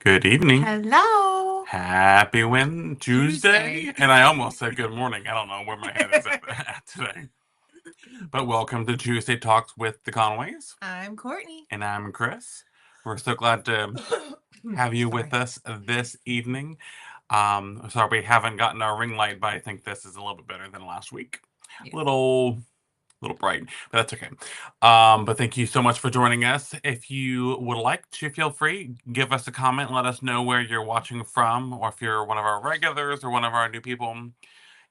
Good evening. Hello. Happy Tuesday. Tuesday. And I almost said good morning. I don't know where my head is at today. But welcome to Tuesday Talks with the Conways. I'm Courtney. And I'm Chris. We're so glad to have you with Sorry. us this evening. Sorry we haven't gotten our ring light, but I think this is a little bit better than last week. Yeah. Little bright, but that's okay. But thank you so much for joining us. If you would like to, feel free, give us a comment, let us know where you're watching from, or if you're one of our regulars or one of our new people.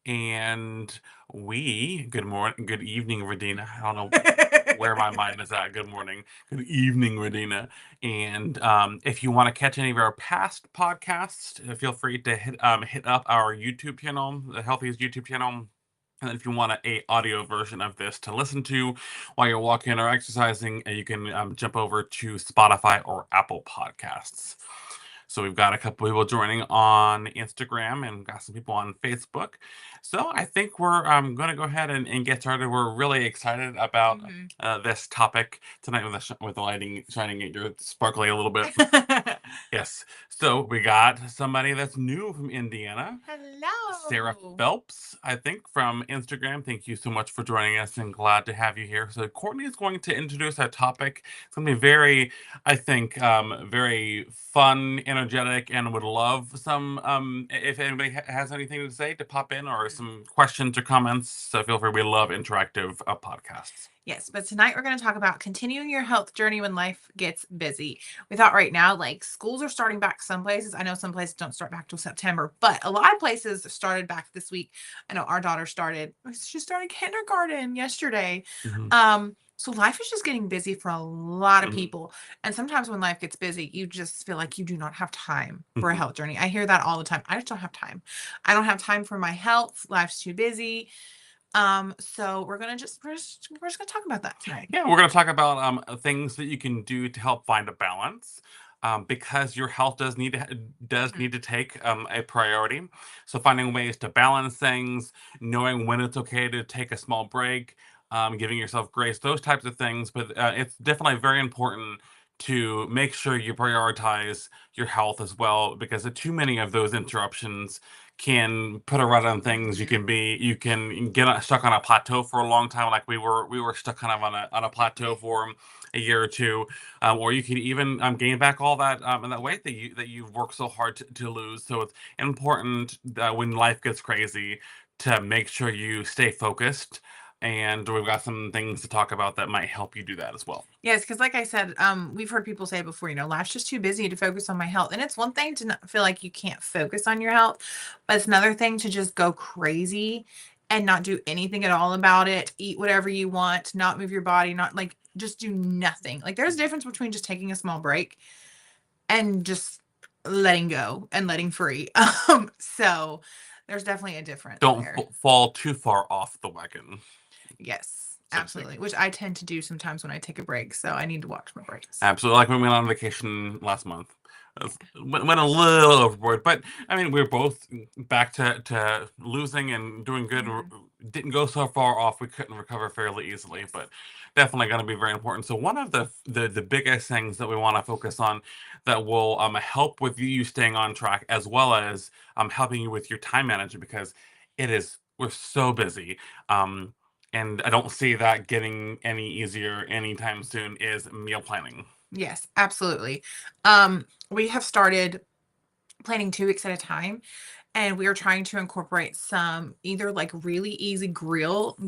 And good morning, good evening, Radina. I don't know where my mind is at. Good morning, good evening, Radina. And if you want to catch any of our past podcasts, feel free to hit up our YouTube channel, the Healthiest YouTube channel. And then if you want a audio version of this to listen to while you're walking or exercising, you can jump over to Spotify or Apple Podcasts. So we've got a couple people joining on Instagram and got some people on Facebook. So I think we're going to go ahead and get started. We're really excited about this topic tonight with the lighting shining at your sparkly a little bit. Yes. So we got somebody that's new from Indiana. Hello. Sarah Phelps, I think, from Instagram. Thank you so much for joining us and glad to have you here. So Courtney is going to introduce our topic. It's going to be very, I think, very fun, energetic, and would love some, if anybody has anything to say, to pop in or some questions or comments. So feel free. We love interactive podcasts. Yes, but tonight we're going to talk about continuing your health journey when life gets busy. We thought right now, like schools are starting back some places. I know some places don't start back till September, but a lot of places started back this week. I know our daughter she started kindergarten yesterday. So life is just getting busy for a lot of people. And sometimes when life gets busy, you just feel like you do not have time for a health journey. I hear that all the time. I just don't have time. I don't have time for my health. Life's too busy. So we're just gonna talk about that tonight. Yeah, we're gonna talk about things that you can do to help find a balance. Because your health does need to take a priority. So finding ways to balance things, knowing when it's okay to take a small break, giving yourself grace, those types of things. But it's definitely very important to make sure you prioritize your health as well, because too many of those interruptions can put a rut on things. You can get stuck on a plateau for a long time, like we were stuck kind of on a plateau for a year or two, or you can even gain back all that weight that you've worked so hard to lose. So it's important that when life gets crazy, to make sure you stay focused. And we've got some things to talk about that might help you do that as well. Yes, because like I said, we've heard people say before, life's just too busy to focus on my health. And it's one thing to not feel like you can't focus on your health, but it's another thing to just go crazy and not do anything at all about it. Eat whatever you want, not move your body, not like just do nothing. Like there's a difference between just taking a small break and just letting go and letting free. So there's definitely a difference Don't there. fall too far off the wagon. Yes, absolutely. Which I tend to do sometimes when I take a break. So I need to watch my breaks. Absolutely. Like when we went on vacation last month. Went a little overboard, but I mean, we were both back to losing and doing good. Didn't go so far off we couldn't recover fairly easily, but definitely going to be very important. So one of the biggest things that we want to focus on that will help with you staying on track, as well as helping you with your time management, because we're so busy. And I don't see that getting any easier anytime soon, is meal planning. Yes, absolutely. We have started planning 2 weeks at a time, and we are trying to incorporate some either like really easy grill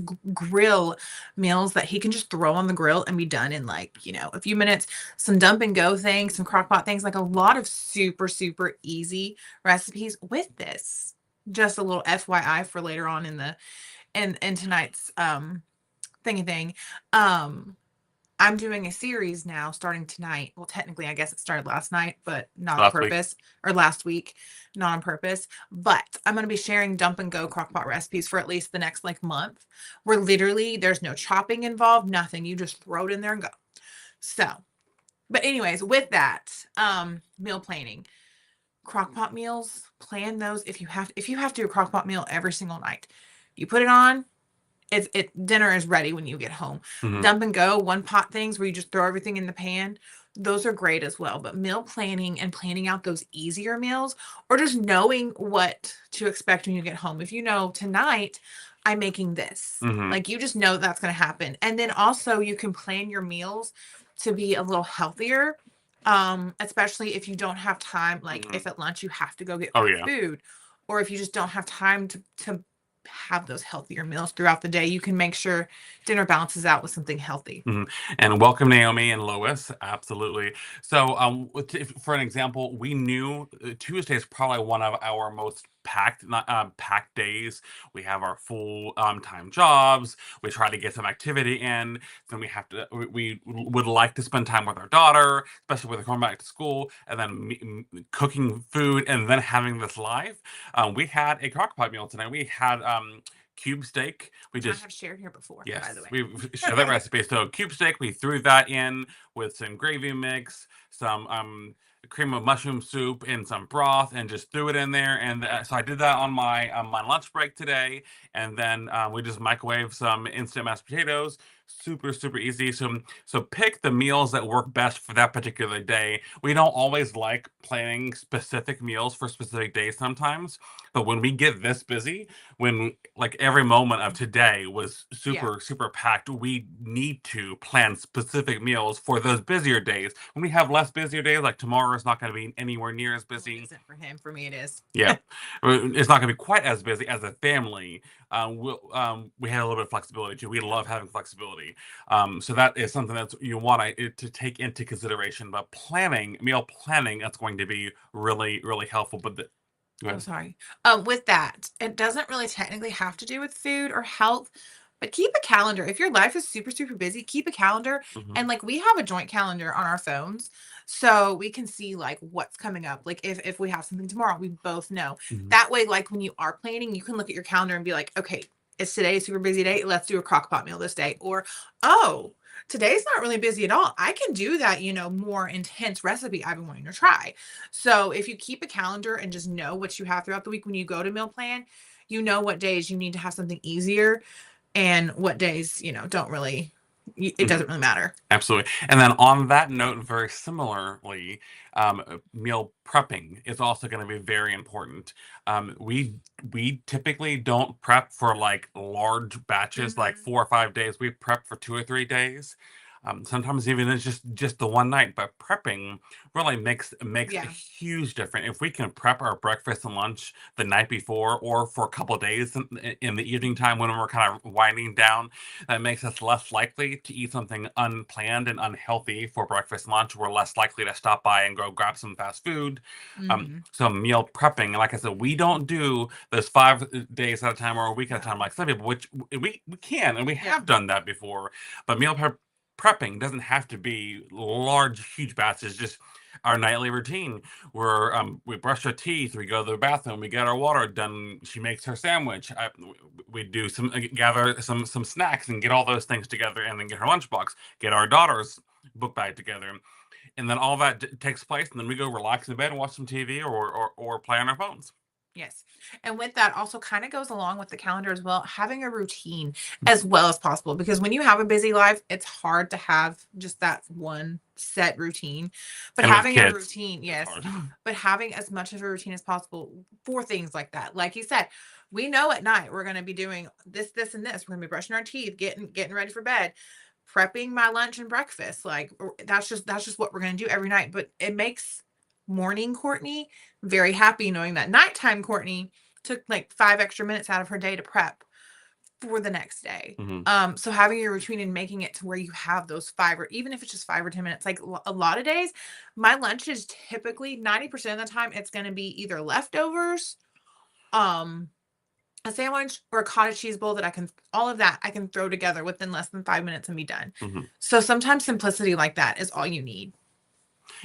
meals that he can just throw on the grill and be done in like, a few minutes, some dump and go things, some crock pot things, like a lot of super, super easy recipes with this. Just a little FYI for later on in tonight's thingy thing. I'm doing a series now starting tonight. Well, technically, I guess it started last night, but not on purpose. Or last week, not on purpose. But I'm going to be sharing dump and go crockpot recipes for at least the next month, where literally there's no chopping involved, nothing. You just throw it in there and go. So, but anyways, with that, meal planning, crockpot meals, plan those if you have to do a crockpot meal every single night. You put it on. Dinner is ready when you get home. Dump and go, one pot things where you just throw everything in the pan. those are great as well. But meal planning and planning out those easier meals, or just knowing what to expect when you get home. If you know tonight I'm making this, Hmm. like you just know that's going to happen. And then also you can plan your meals to be a little healthier. Especially if you don't have time, like Hmm. if at lunch you have to go get Oh fast yeah. food, or if you just don't have time to have those healthier meals throughout the day, you can make sure dinner balances out with something healthy. Mhm. And welcome Naomi and Lois. Absolutely. So, for an example, we knew Tuesday is probably one of our most packed, not packed days. We have our full time jobs. We try to get some activity in. Then we have to. We would like to spend time with our daughter, especially with her going back to school, and then cooking food, and then having this live. We had a crockpot meal tonight. We had cube steak. We Which I just have shared here before, by the Yes, way. we share that recipe. So cube steak, we threw that in with some gravy mix, some cream of mushroom soup, and some broth, and just threw it in there. And so I did that on my lunch break today, and then we just microwave some instant mashed potatoes. Super super easy. So pick the meals that work best for that particular day. We don't always like planning specific meals for specific days sometimes, but when we get this busy, when like every moment of today was Yeah. super super packed, we need to plan specific meals for those busier days. When we have less busier days, like tomorrow is not going to be anywhere near as Well, it busy. isn't for him. For me, it is. Yeah, it's not going to be quite as busy as a family. We have a little bit of flexibility too. We love having flexibility. So that is something that you want to take into consideration. But meal planning, that's going to be really really helpful. Go Oh, ahead. sorry. With that, it doesn't really technically have to do with food or health, but keep a calendar. If your life is super, super busy, keep a calendar. Hmm. And like we have a joint calendar on our phones, so we can see like what's coming up. Like if we have something tomorrow, we both know. Hmm. That way, like when you are planning, you can look at your calendar and be like, okay, it's today a super busy day. Let's do a crock pot meal this day. Or, oh, today's not really busy at all. I can do that, more intense recipe I've been wanting to try. So if you keep a calendar and just know what you have throughout the week when you go to meal plan, you know what days you need to have something easier and what days, don't really, it Hmm. doesn't really matter. Absolutely. And then on that note, very similarly, meal prepping is also going to be very important. We typically don't prep for like large batches, like Hmm. 4 or 5 days. We prep for 2 or 3 days. Sometimes even it's just the one night, but prepping really makes a Yeah. huge difference. If we can prep our breakfast and lunch the night before, or for a couple of days in the evening time when we're kind of winding down, that makes us less likely to eat something unplanned and unhealthy for breakfast and lunch. We're less likely to stop by and go grab some fast food. Hmm. So meal prepping, and like I said, we don't do those 5 days at a time or a week at a time No. like some people, which we can and we Yeah. have done that before. But prepping doesn't have to be large, huge batches. Just our nightly routine where we brush our teeth, we go to the bathroom, we get our water done. She makes her sandwich. We do gather some snacks and get all those things together, and then get her lunchbox, get our daughter's book bag together, and then all that takes place, and then we go relax in bed and watch some TV or play on our phones. Yes. And with that also kind of goes along with the calendar as well, having a routine as well as possible. Because when you have a busy life, it's hard to have just that one set routine. But And with having a kids, routine, it's yes, hard. but having as much of a routine as possible for things like that. Like you said, we know at night we're going to be doing this, this, and this. We're going to be brushing our teeth, getting ready for bed, prepping my lunch and breakfast. Like that's just what we're going to do every night. But it makes morning Courtney very happy knowing that nighttime Courtney took like 5 extra minutes out of her day to prep for the next day. Hmm. So having your routine and making it to where you have those five, or even if it's just 5 or 10 minutes, like a lot of days, my lunch is typically 90% of the time it's going to be either leftovers, um, a sandwich, or a cottage cheese bowl that all of that I can throw together within less than 5 minutes and be done. Hmm. So sometimes simplicity like that is all you need.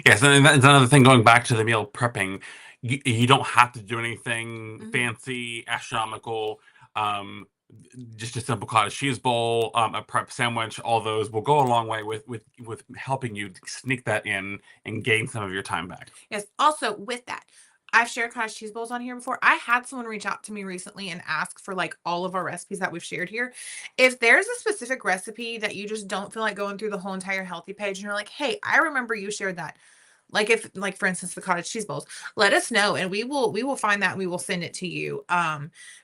Yes, and that's another thing. Going back to the meal prepping, you don't have to do anything Hmm. fancy, astronomical. Um, just a simple cottage cheese bowl, a prep sandwich, all those will go a long way with helping you sneak that in and gain some of your time back. Yes. Also, with that, I've shared cottage cheese bowls on here before. I had someone reach out to me recently and ask for like all of our recipes that we've shared here. If there's a specific recipe that you just don't feel like going through the whole entire healthy page and you're like, hey, I remember you shared that. Like if like for instance the cottage cheese bowls, let us know and we will find that and we will send it to you.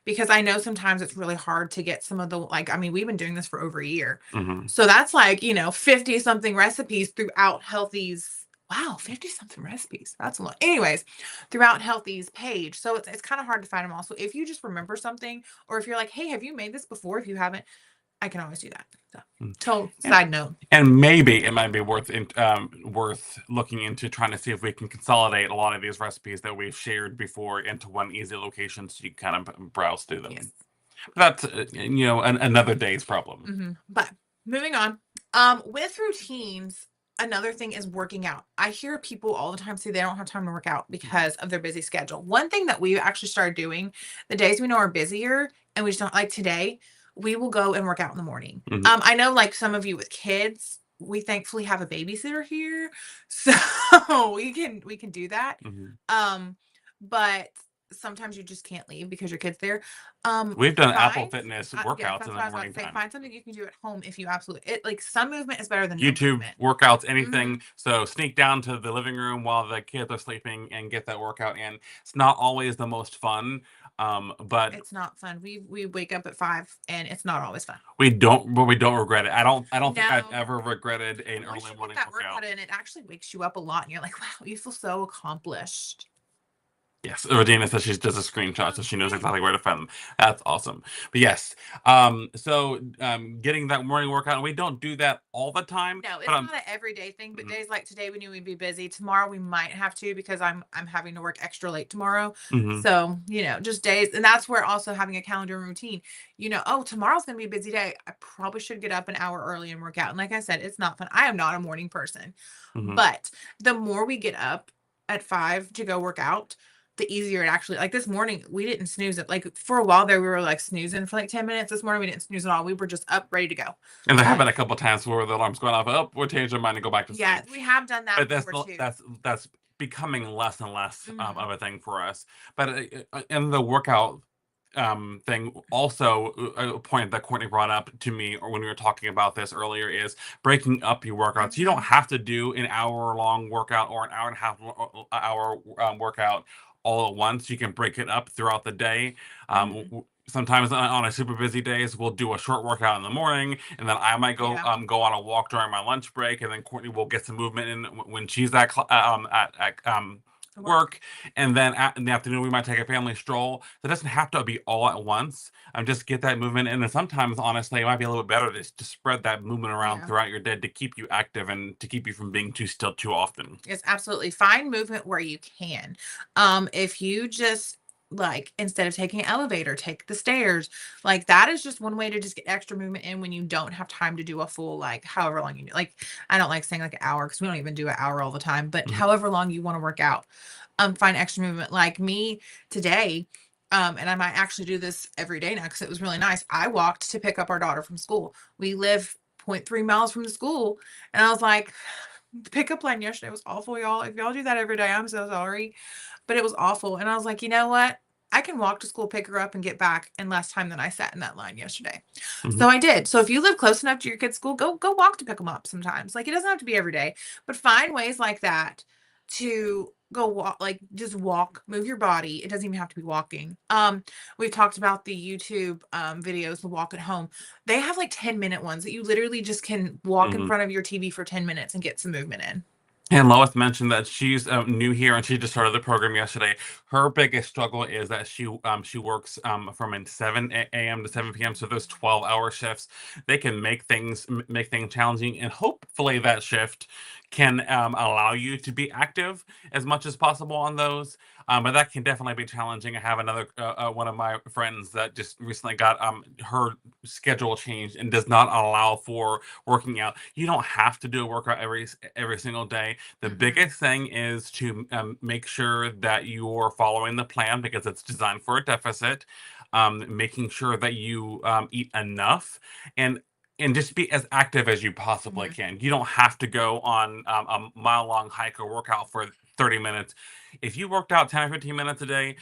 Because I know sometimes it's really hard to get some of the like I mean, we've been doing this for over a year. Hmm. So that's like, 50 something recipes throughout Healthy's. Wow, 50 something recipes. That's a lot. Anyways, throughout Healthy's page. So it's kind of hard to find them all. So if you just remember something, or if you're like, hey, have you made this before? If you haven't, I can always do that. So total And side note. and maybe it might be worth looking into trying to see if we can consolidate a lot of these recipes that we've shared before into one easy location so you can kind of browse through Yes. them. That's another day's problem. But moving on, with routines, another thing is working out. I hear people all the time say they don't have time to work out because of their busy schedule. One thing that we actually started doing the days we know are busier and we just don't like today, we will go and work out in the morning. Hmm. I know like some of you with kids, we thankfully have a babysitter here, so we can do that. Hmm. But sometimes you just can't leave because your kid's there. We've done Apple Find Fitness yes, workouts that's in what the I was about morning to say. time. Find something you can do at home if you absolutely it like some movement is better than no YouTube movement. workouts, Mhm. anything. So sneak down to the living room while the kids are sleeping and get that workout in. It's not always the most fun, but It's not fun. We wake up at 5 and it's not always fun. we don't regret it. I don't think I've No. ever regretted an Once early you get morning that workout. workout in, it actually wakes you up a lot and you're like, wow, you feel so accomplished. Yes, Rodina says she does a screenshot, so Oh, she knows great. exactly where to find them. That's awesome. But yes, getting that morning workout, and we don't do that all the time, No, but it's not an everyday thing, but mhm, days like today we knew we'd be busy. Tomorrow we might have to because I'm having to work extra late tomorrow. mhm, So, just days and that's where also having a calendar and routine, oh, tomorrow's gonna be a busy day. I probably should get up an hour early and work out. And like I said, it's not fun. I am not a morning person. mhm, But the more we get up at 5 to go work out, the easier it actually like this morning, we didn't snooze it. Like for a while there, we were like snoozing for like 10 minutes. This morning we didn't snooze at all. We were just up, ready to go. and there have been a couple times where the alarm's going off. Oh, we'll change our mind and go back to Yeah, sleep. we have done that But that's before not too. that's becoming less and less Mhm. of a thing for us. But in the workout thing, also a point that Courtney brought up to me, or when we were talking about this earlier, is breaking up your workouts. You don't Mhm. have to do an hour long workout or an hour and a half hour workout all at once. You can break it up throughout the day. Mhm. Sometimes on a super busy days, we'll do a short workout in the morning, and then I might Yeah. go on a walk during my lunch break, and then Courtney will get some movement in when she's at To work. work, and then in the afternoon we might take a family stroll. That doesn't have to be all at once. Just get that movement in, and sometimes honestly, it might be a little bit better to spread that movement around Yeah. throughout your day to keep you active and to keep you from being too still too often. It's absolutely find movement where you can. If you just like instead of taking an elevator, take the stairs. Like that is just one way to just get extra movement in when you don't have time to do a full like however long you do. Like I don't like saying like an hour because we don't even do an hour all the time, but Mhm. however long you want to work out, find extra movement. Like me today, and I might actually do this every day now because it was really nice. I walked to pick up our daughter from school. We live zero point 0.3 miles from the school, and I was like, the pickup line yesterday was awful, y'all. If y'all do that every day, I'm so sorry. But it was awful. And I was like, you know what? I can walk to school, pick her up, and get back in less time than I sat in that line yesterday. Mhm. So I did. So if you live close enough to your kid's school, go walk to pick them up sometimes. Like it doesn't have to be every day, but find ways like that to go walk, like just walk, move your body. It doesn't even have to be walking. We've talked about the YouTube videos, the walk at home. They have like 10-minute ones that you literally just can walk in Mhm. front of your TV for 10 minutes and get some movement in. And Lois mentioned that she's new here and she just started the program yesterday. Her biggest struggle is that she works from 7 a.m. to 7 p.m. So those 12-hour shifts, they can make things challenging. And hopefully that shift can allow you to be active as much as possible on those. But that can definitely be challenging. I have another one of my friends that just recently got her schedule changed and does not allow for working out. You don't have to do a workout every single day. The Mhm. biggest thing is to make sure that you're following the plan because it's designed for a deficit. Making sure that you eat enough and just be as active as you possibly Mhm. can. You don't have to go on a mile long hike or workout for 30 minutes. If you worked out 10 or 15 minutes a day,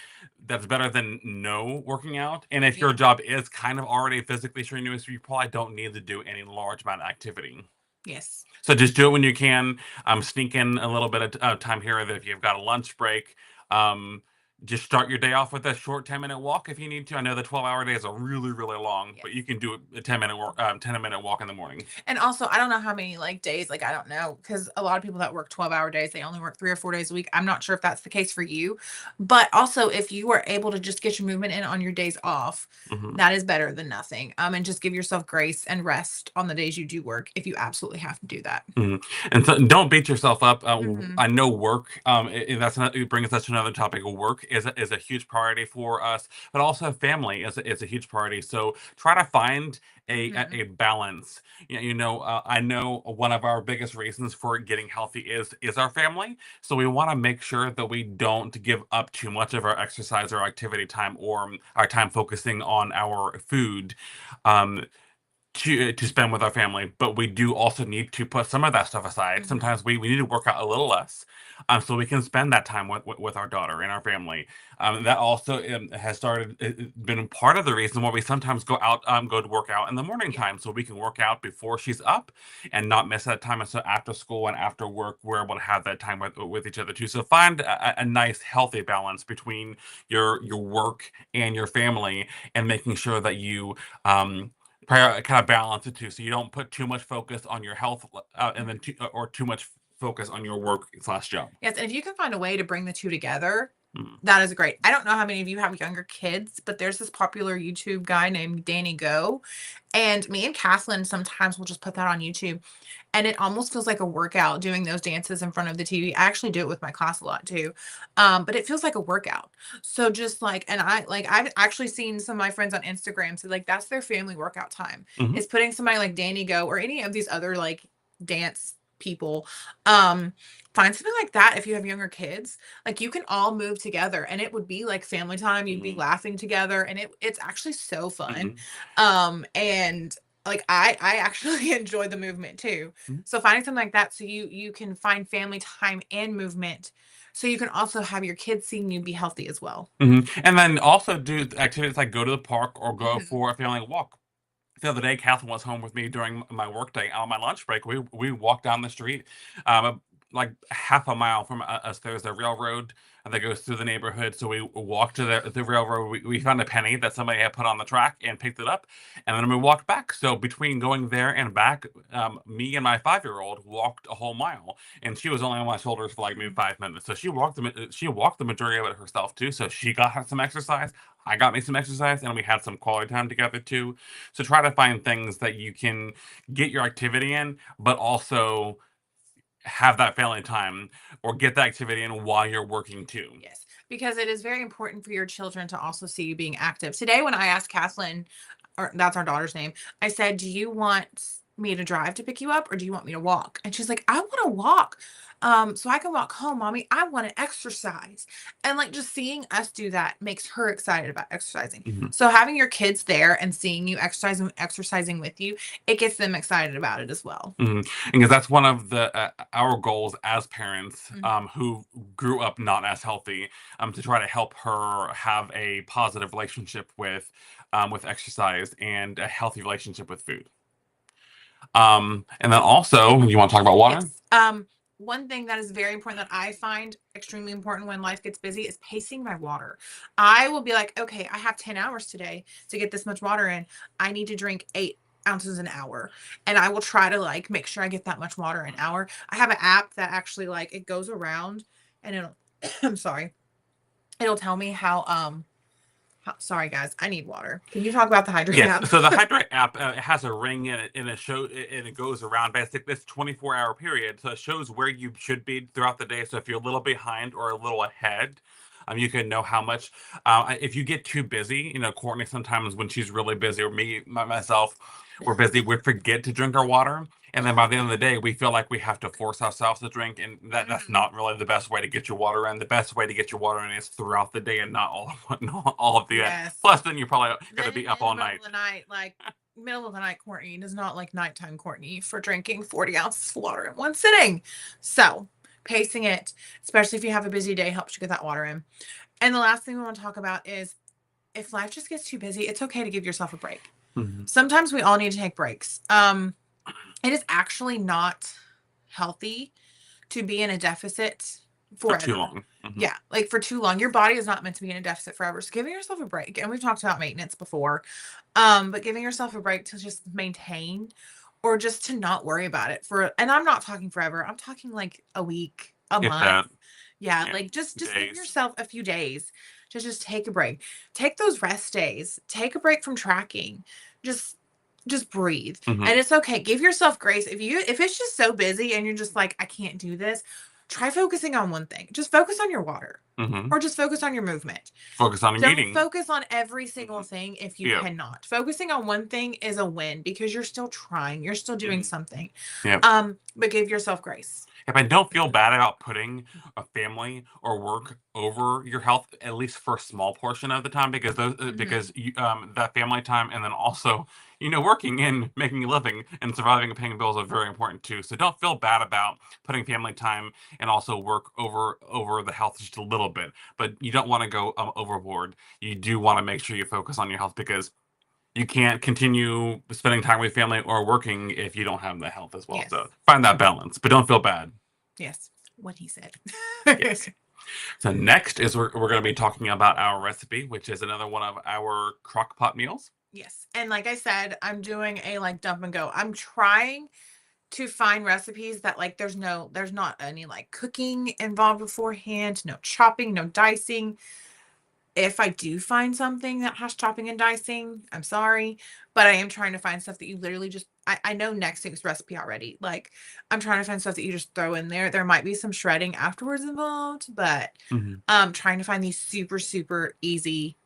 that's better than no working out. And if your Yeah. job is kind of already physically strenuous, you probably don't need to do any large amount of activity. Yes. So just do it when you can. Sneak in a little bit of time here or there if you've got a lunch break. Um, just start your day off with a short 10-minute walk if you need to. I know the 12-hour days are really, really long, Yes. but you can do a 10-minute walk in the morning. And also, I don't know how many like days, like I don't know, because a lot of people that work 12-hour days, they only work 3 or 4 days a week. I'm not sure if that's the case for you. But also if you are able to just get your movement in on your days off, Mhm. that is better than nothing. And just give yourself grace and rest on the days you do work if you absolutely have to do that. Mhm. And so don't beat yourself up. Hmm. I know work. That's not, it brings us to another topic. Work is a huge priority for us, but also family is a huge priority. So try to find Hmm. a balance. I know one of our biggest reasons for getting healthy is our family. So we want to make sure that we don't give up too much of our exercise or activity time or our time focusing on our food. Um, to spend with our family, but we do also need to put some of that stuff aside. Hmm. Sometimes we need to work out a little less, so we can spend that time with our daughter and our family. That also has been part of the reason why we sometimes go to work out in the morning Yeah. time, so we can work out before she's up and not miss that time. And so after school and after work, we're able to have that time with each other too. So find a nice, healthy balance between your work and your family, and making sure that you kind of balance it too, so you don't put too much focus on your health, and then Mhm. or too much focus on your work slash job. Yes, and if you can find a way to bring the two together, Mm. that is great. I don't know how many of you have younger kids, but there's this popular YouTube guy named Danny Go. And me and Kathleen sometimes will just put that on YouTube. And it almost feels like a workout doing those dances in front of the TV. I actually do it with my class a lot too. But it feels like a workout. So just like, and I've actually seen some of my friends on Instagram say like that's their family workout time. Mhm. Is putting somebody like Danny Go or any of these other like dance people. Um, Find something like that if you have younger kids. Like you can all move together and it would be like family time. You'd be Mhm. laughing together and it's actually so fun. Mhm. And like I actually enjoy the movement too. Mhm. So finding something like that so you can find family time and movement so you can also have your kids seeing you be healthy as well. Mhm. And then also do activities like go to the park or go Hmm. for a family walk. The other day, Catherine was home with me during my work day. On my lunch break, we walked down the street, like half a mile from us. There's a railroad that goes through the neighborhood. So we walked to the railroad. We found a penny that somebody had put on the track and picked it up, and then we walked back. So between going there and back, me and my 5-year-old walked a whole mile, and she was only on my shoulders for like maybe 5 minutes. So she walked the majority of it herself too. So she got some exercise. I got me some exercise, and we had some quality time together too. So try to find things that you can get your activity in, but also have that family time or get that activity in while you're working too. Yes, because it is very important for your children to also see you being active. Today, when I asked Kathleen, or that's our daughter's name, I said, "Do you want me to drive to pick you up, or do you want me to walk?" And she's like, "I want to walk, so I can walk home, mommy. I want to exercise." And like just seeing us do that makes her excited about exercising. Mhm. So having your kids there and seeing you exercise and exercising with you, it gets them excited about it as well. Mhm. Because that's one of the our goals as parents, Mhm. who grew up not as healthy, to try to help her have a positive relationship with exercise and a healthy relationship with food. And then also, you want to talk about water? Yes. One thing that is very important that I find extremely important when life gets busy is pacing my water. I will be like, okay, I have 10 hours today to get this much water in. I need to drink 8 ounces an hour. And I will try to like make sure I get that much water an hour. I have an app that actually like it goes around and it'll I'm sorry. It'll tell me sorry guys, I need water. Can you talk about the hydrate Yes. app? So the Hydrate app, it has a ring in it, and it goes around basically this 24-hour period. So it shows where you should be throughout the day. So if you're a little behind or a little ahead, you can know how much. If you get too busy, Courtney sometimes when she's really busy, or myself, we're busy, we forget to drink our water. And then by the end of the day, we feel like we have to force ourselves to drink, and that's Mhm. not really the best way to get your water in. The best way to get your water in is throughout the day and not not all of the end. Yes. Plus, then you're probably going to Then be up in the all middle night. of the night, like middle of the night, Courtney does not like nighttime Courtney for drinking 40 ounces of water in one sitting. So Pacing it, especially if you have a busy day, helps you get that water in. And the last thing we want to talk about is if life just gets too busy, it's okay to give yourself a break. Mhm. Sometimes we all need to take breaks. It is actually not healthy to be in a deficit For too forever. long. Mhm. Yeah, like for too long. Your body is not meant to be in a deficit forever. So giving yourself a break, and we've talked about maintenance before, but giving yourself a break to just maintain or just to not worry about it for, and I'm not talking forever. I'm talking like a week, a If month. that, Yeah, yeah, like just give days. yourself a few days to just take a break. Take those rest days. Take a break from tracking. Just just breathe. Mhm. And it's okay. Give yourself grace. If it's just so busy and you're just like, I can't do this, try focusing on one thing. Just focus on your water Mhm. or just focus on your movement. Focus on Don't eating. focus on every single Mhm. thing if you Yep. cannot. Focusing on one thing is a win because you're still trying. You're still doing Mhm. something. Yep. But give yourself grace. If I don't feel bad about putting a family or work over your health, at least for a small portion of the time, because those Mhm. that family time, and then also working and making a living and surviving and paying bills are very important too. So don't feel bad about putting family time and also work over the health just a little bit. But you don't want to go overboard. You do want to make sure you focus on your health because you can't continue spending time with family or working if you don't have the health as well. Yes. So find that balance, but don't feel bad. Yes. What he said. Yes. So next is we're going to be talking about our recipe, which is another one of our crock pot meals. Yes. And like I said, I'm doing a like dump and go. I'm trying to find recipes that like there's not any like cooking involved beforehand, no chopping, no dicing. If I do find something that has chopping and dicing, I'm sorry, but I am trying to find stuff that you literally just I know next week's recipe already. Like I'm trying to find stuff that you just throw in there. There might be some shredding afterwards involved, but Mhm. trying to find these super super easy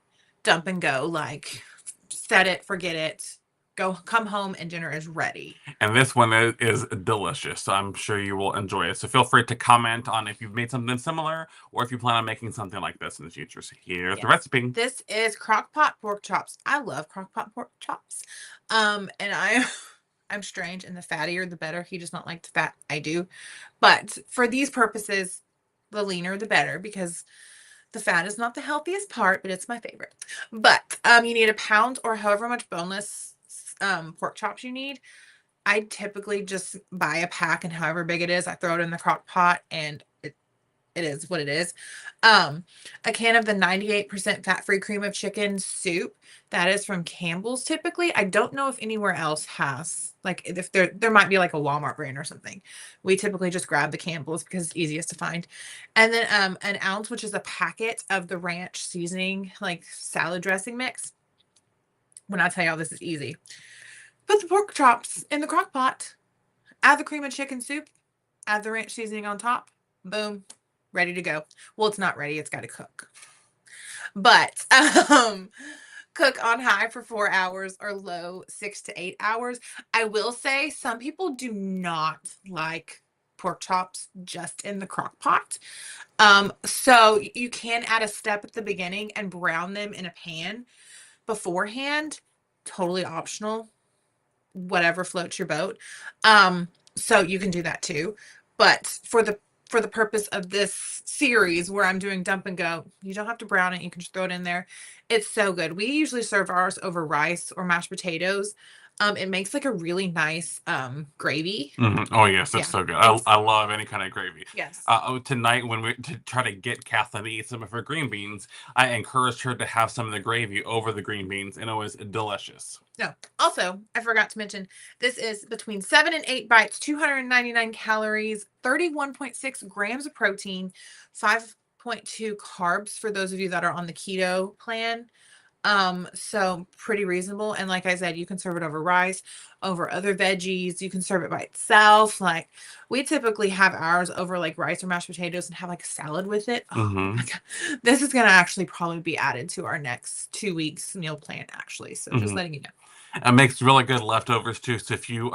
dump and go, like set it, forget it, go come home and dinner is ready. And this one is delicious. So I'm sure you will enjoy it. So feel free to comment on if you've made something similar or if you plan on making something like this in the future. So here's the Yes. recipe. This is crock pot pork chops. I love crock pot pork chops. And I'm strange, and the fattier the better. He does not like the fat. I do. But for these purposes, the leaner the better because the fat is not the healthiest part, but it's my favorite. But you need a pound or however much boneless pork chops you need. I typically just buy a pack, and however big it is, I throw it in the crock pot and it is what it is. Um, a can of the 98% fat-free cream of chicken soup. That is from Campbell's typically. I don't know if anywhere else has. Like if there might be like a Walmart brand or something. We typically just grab the Campbell's because it's easiest to find. And then an ounce, which is a packet of the ranch seasoning, like salad dressing mix. When I tell y'all this is easy. Put the pork chops in the crock pot. Add the cream of chicken soup. Add the ranch seasoning on top. Boom, ready to go. Well, it's not ready, it's got to cook. But cook on high for 4 hours or low 6 to 8 hours. I will say some people do not like pork chops just in the crock pot. So you can add a step at the beginning and brown them in a pan beforehand. Totally optional, whatever floats your boat. So you can do that too. But for the purpose of this series where I'm doing dump and go, you don't have to brown it. You can just throw it in there. It's so good. We usually serve ours over rice or mashed potatoes. It makes like a really nice gravy. Mhm. Oh yes, that's Yeah. so good. It's I love any kind of gravy. yes. Tonight, when we to try to get Kathleen to eat some of her green beans, I encouraged her to have some of the gravy over the green beans, and it was delicious. No. Also, I forgot to mention this is between 7 and 8 bites, 299 calories, 31.6 grams of protein, 5.2 carbs for those of you that are on the keto plan. So pretty reasonable. And like I said, you can serve it over rice, over other veggies. You can serve it by itself. Like we typically have ours over like rice or mashed potatoes and have like a salad with it. Oh my Hmm. God. This is gonna actually probably be added to our next 2 weeks meal plan, actually. So just Hmm. letting you know. It makes really good leftovers too. So if you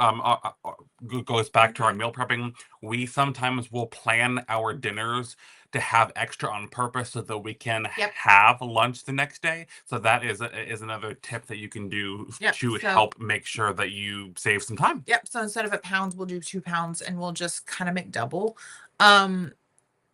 goes back to our Mhm. meal prepping, we sometimes will plan our dinners to have extra on purpose so that we can Yep. have lunch the next day. So that is another tip that you can do Yep. to So help make sure that you save some time. yep. So instead of a pound, we'll do 2 pounds and we'll just kind of make double. Um,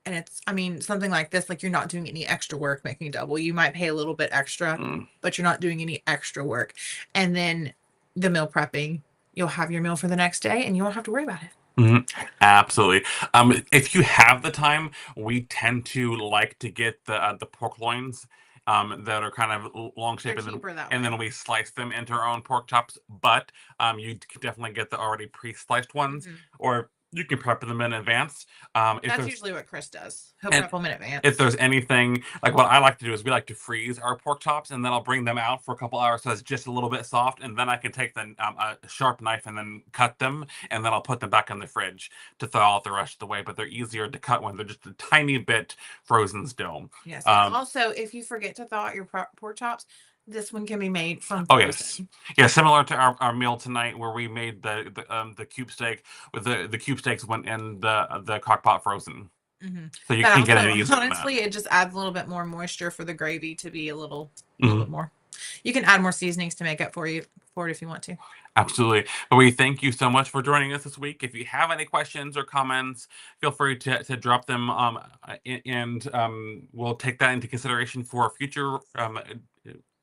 and it's, I mean, something like this, like you're not doing any extra work making double. You might pay a little bit extra, Mm. but you're not doing any extra work. And then the meal prepping, you'll have your meal for the next day and you won't have to worry about it. Mhm. Absolutely. If you have the time, we tend to like to get the pork loins that are kind of long They're shape, cheaper that and way. then we slice them into our own pork chops. But you can definitely get the already pre-sliced ones, Mhm. or you can prep them in advance. If That's there's usually what Chris does. He'll and prep them in if advance. there's anything like what I like to do is we like to freeze our pork chops and then I'll bring them out for a couple hours so it's just a little bit soft and then I can take a sharp knife and then cut them and then I'll put them back in the fridge to thaw out the rest of the way. But they're easier to cut when they're just a tiny bit frozen still. Yes. And Um, also, if you forget to thaw out your pork chops, this one can be made from oh yes, frozen. yeah, similar to our meal tonight where we made the cube steak with the cube steaks went in the crock pot frozen, Hmm. so you That can get it also, easier than that. honestly, it just adds a little bit more moisture for the gravy to be a little Mhm. bit more. You can add more seasonings to make up for it if you want to. Absolutely. But we thank you so much for joining us this week. If you have any questions or comments, feel free to drop them and we'll take that into consideration for future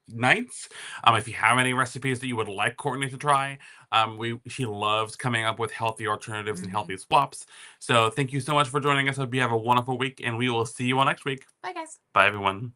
nights. If you have any recipes that you would like Courtney to try, she loves coming up with healthy alternatives and Hmm. healthy swaps. So thank you so much for joining us. Hope you have a wonderful week, and we will see you all next week. Bye, guys. Bye, everyone.